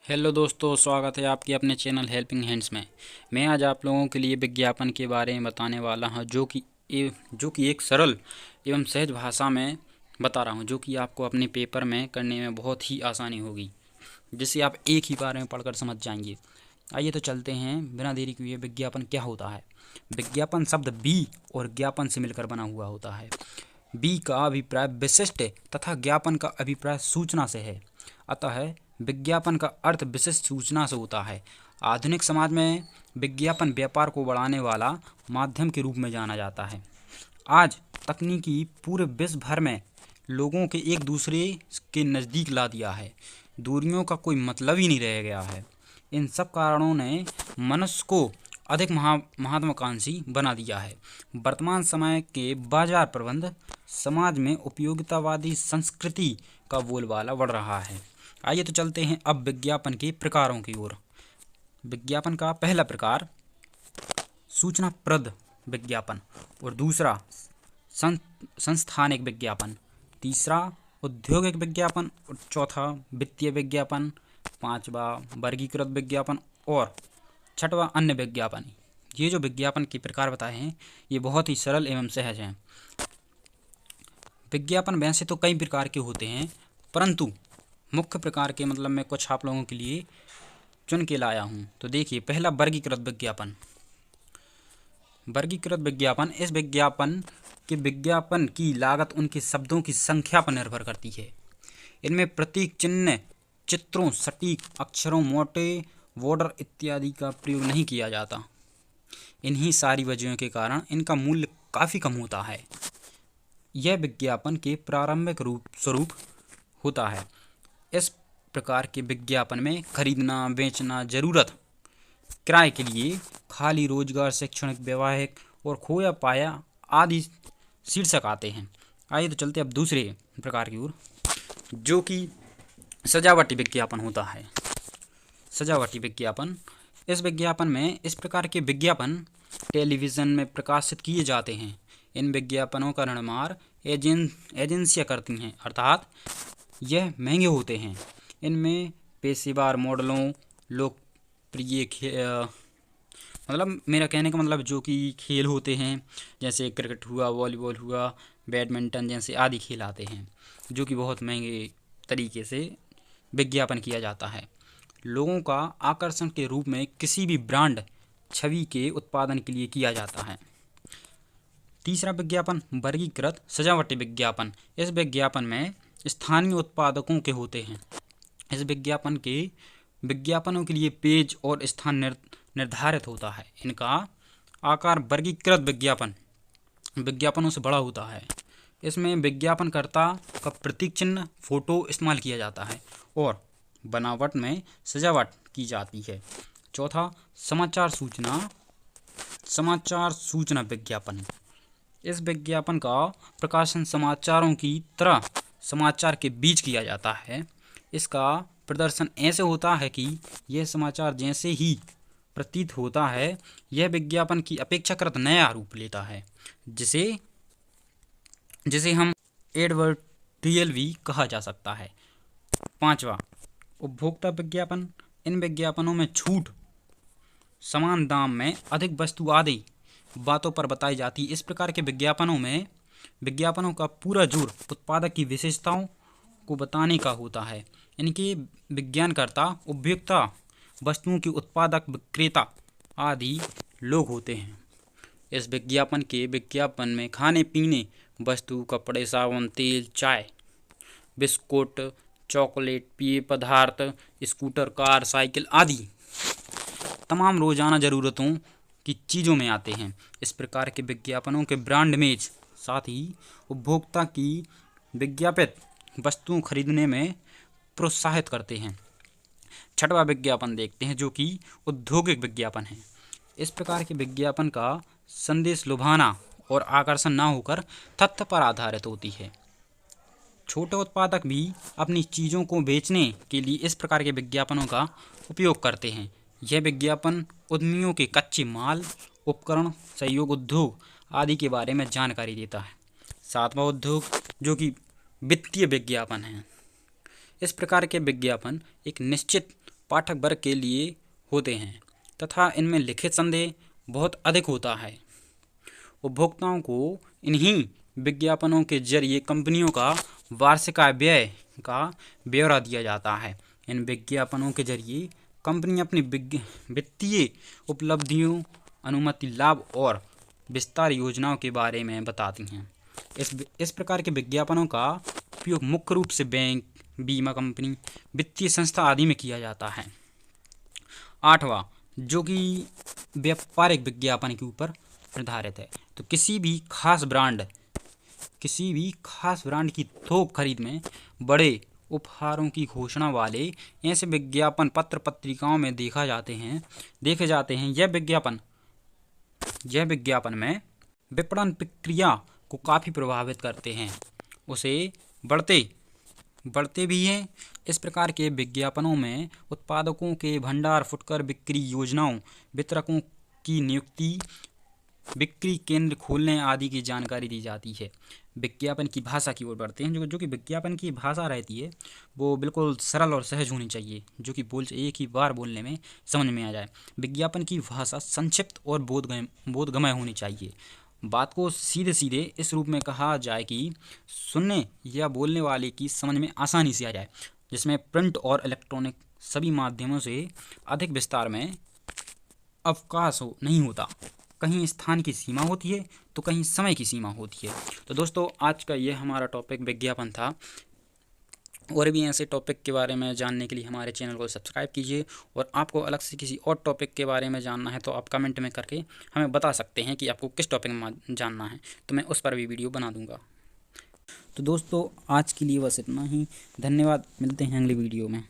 Hello दोस्तों, स्वागत है आपके अपने चैनल हेल्पिंग हैंड्स में। मैं आज आप लोगों के लिए विज्ञापन के बारे में बताने वाला हूं, जो कि एक सरल एवं सहज भाषा में बता रहा हूं, जो कि आपको अपने पेपर में करने में बहुत ही आसानी होगी, जिससे आप एक ही बार में पढ़कर समझ जाएंगे। आइए तो चलते हैं बिना देरी किए। विज्ञापन क्या होता है? विज्ञापन शब्द बी और ज्ञापन से मिलकर बना हुआ होता है। बी का अभिप्राय विशिष्ट तथा ज्ञापन का अभिप्राय सूचना से है। अतः विज्ञापन का अर्थ विशिष्ट सूचना से होता है। आधुनिक समाज में विज्ञापन व्यापार को बढ़ाने वाला माध्यम के रूप में जाना जाता है। आज तकनीकी पूरे विश्व भर में लोगों के एक दूसरे के नज़दीक ला दिया है। दूरियों का कोई मतलब ही नहीं रह गया है। इन सब कारणों ने मनुष्य को अधिक महत्वाकांक्षी बना दिया है। वर्तमान समय के बाजार प्रबंध समाज में उपयोगितावादी संस्कृति का बोलबाला बढ़ रहा है। आइए तो चलते हैं अब विज्ञापन के प्रकारों की ओर। विज्ञापन का पहला प्रकार सूचनाप्रद विज्ञापन, और दूसरा संस्थानिक विज्ञापन, तीसरा औद्योगिक विज्ञापन, और चौथा वित्तीय विज्ञापन, पांचवा वर्गीकृत विज्ञापन और छठवां अन्य विज्ञापन। ये जो विज्ञापन के प्रकार बताए हैं ये बहुत ही सरल एवं सहज हैं। विज्ञापन वैसे तो कई प्रकार के होते हैं, परंतु मुख्य प्रकार के मतलब मैं कुछ आप लोगों के लिए चुन के लाया हूँ। तो देखिए, पहला वर्गीकृत विज्ञापन। वर्गीकृत विज्ञापन, इस विज्ञापन की लागत उनके शब्दों की संख्या पर निर्भर करती है। इनमें प्रतीक चिन्ह, चित्रों, सटीक अक्षरों, मोटे बॉर्डर इत्यादि का प्रयोग नहीं किया जाता। इन्हीं सारी वजहों के कारण इनका मूल्य काफ़ी कम होता है। यह विज्ञापन के प्रारंभिक स्वरूप होता है। इस प्रकार के विज्ञापन में खरीदना, बेचना, जरूरत, किराए के लिए, खाली रोजगार, शैक्षणिक, वैवाहिक और खोया पाया आदि शीर्षक आते हैं। आइए तो चलते अब दूसरे प्रकार की ओर, जो कि सजावटी विज्ञापन होता है। सजावटी विज्ञापन, इस विज्ञापन में इस प्रकार के विज्ञापन टेलीविज़न में प्रकाशित किए जाते हैं। इन विज्ञापनों का निर्माण एजेंसियाँ करती हैं, अर्थात यह महंगे होते हैं। इनमें पेशेवर मॉडलों, लोकप्रिय मतलब मेरा कहने का मतलब जो कि खेल होते हैं, जैसे क्रिकेट हुआ, वॉलीबॉल हुआ, बैडमिंटन जैसे आदि खेल आते हैं, जो कि बहुत महंगे तरीके से विज्ञापन किया जाता है। लोगों का आकर्षण के रूप में किसी भी ब्रांड छवि के उत्पादन के लिए किया जाता है। तीसरा विज्ञापन वर्गीकृत सजावटी विज्ञापन। इस विज्ञापन में स्थानीय उत्पादकों के होते हैं। इस विज्ञापनों के लिए पेज और स्थान निर्धारित होता है। इनका आकार वर्गीकृत विज्ञापनों से बड़ा होता है। इसमें विज्ञापनकर्ता का प्रतीक चिन्ह, फोटो इस्तेमाल किया जाता है और बनावट में सजावट की जाती है। चौथा समाचार सूचना विज्ञापन। इस विज्ञापन का प्रकाशन समाचारों की तरह समाचार के बीच किया जाता है। इसका प्रदर्शन ऐसे होता है कि यह समाचार जैसे ही प्रतीत होता है, यह विज्ञापन की अपेक्षाकृत नया रूप लेता है, जिसे हम एडवर्टियल भी कहा जा सकता है। पांचवा उपभोक्ता विज्ञापन। इन विज्ञापनों में छूट, समान दाम में अधिक वस्तु आदि बातों पर बताई जाती। इस प्रकार के विज्ञापनों का पूरा जोर उत्पादक की विशेषताओं को बताने का होता है। इनके विज्ञापनकर्ता उपभोक्ता, वस्तुओं के उत्पादक, विक्रेता आदि लोग होते हैं। इस विज्ञापन में खाने पीने वस्तु, कपड़े, साबुन, तेल, चाय, बिस्कुट, चॉकलेट, पेय पदार्थ, स्कूटर, कार, साइकिल आदि तमाम रोजाना ज़रूरतों की चीज़ों में आते हैं। इस प्रकार के विज्ञापनों के ब्रांड इमेज साथ ही उपभोक्ता की विज्ञापित वस्तुओं खरीदने में प्रोत्साहित करते हैं। छठवां विज्ञापन देखते हैं, जो कि औद्योगिक विज्ञापन है। इस प्रकार के विज्ञापन का संदेश लुभाना और आकर्षण न होकर तथ्य पर आधारित होती है। छोटे उत्पादक भी अपनी चीज़ों को बेचने के लिए इस प्रकार के विज्ञापनों का उपयोग करते हैं। यह विज्ञापन उद्यमियों के कच्चे माल, उपकरण, सहयोग उद्योग आदि के बारे में जानकारी देता है। सातवां उद्योग, जो कि वित्तीय विज्ञापन है। इस प्रकार के विज्ञापन एक निश्चित पाठक वर्ग के लिए होते हैं तथा इनमें लिखित संदेह बहुत अधिक होता है। उपभोक्ताओं को इन्हीं विज्ञापनों के जरिए कंपनियों का वार्षिक आय व्यय का ब्यौरा दिया जाता है। इन विज्ञापनों के जरिए कंपनी अपनी वित्तीय उपलब्धियों, अनुमति लाभ और विस्तार योजनाओं के बारे में बताती हैं। इस प्रकार के विज्ञापनों का उपयोग मुख्य रूप से बैंक, बीमा कंपनी, वित्तीय संस्था आदि में किया जाता है। 8वां, जो कि व्यापारिक विज्ञापन के ऊपर निर्धारित है। तो किसी भी खास ब्रांड की थोक खरीद में बड़े उपहारों की घोषणा वाले ऐसे विज्ञापन पत्र पत्रिकाओं में देखे जाते हैं। यह विज्ञापन में विपणन प्रक्रिया को काफ़ी प्रभावित करते हैं, उसे बढ़ते भी हैं। इस प्रकार के विज्ञापनों में उत्पादकों के भंडार, फुटकर बिक्री योजनाओं, वितरकों की नियुक्ति, बिक्री केंद्र खोलने आदि की जानकारी दी जाती है। विज्ञापन की भाषा की ओर बढ़ते हैं। जो कि विज्ञापन की भाषा रहती है वो बिल्कुल सरल और सहज होनी चाहिए, जो कि एक ही बार बोलने में समझ में आ जाए। विज्ञापन की भाषा संक्षिप्त और बोधगम्य होनी चाहिए। बात को सीधे सीधे इस रूप में कहा जाए कि सुनने या बोलने वाले की समझ में आसानी से आ जाए, जिसमें प्रिंट और इलेक्ट्रॉनिक सभी माध्यमों से अधिक विस्तार में अवकाश नहीं होता। कहीं स्थान की सीमा होती है तो कहीं समय की सीमा होती है। तो दोस्तों, आज का ये हमारा टॉपिक विज्ञापन था। और भी ऐसे टॉपिक के बारे में जानने के लिए हमारे चैनल को सब्सक्राइब कीजिए। और आपको अलग से किसी और टॉपिक के बारे में जानना है तो आप कमेंट में करके हमें बता सकते हैं कि आपको किस टॉपिक में जानना है, तो मैं उस पर भी वीडियो बना दूँगा। तो दोस्तों, आज के लिए बस इतना ही। धन्यवाद। मिलते हैं अगली वीडियो में।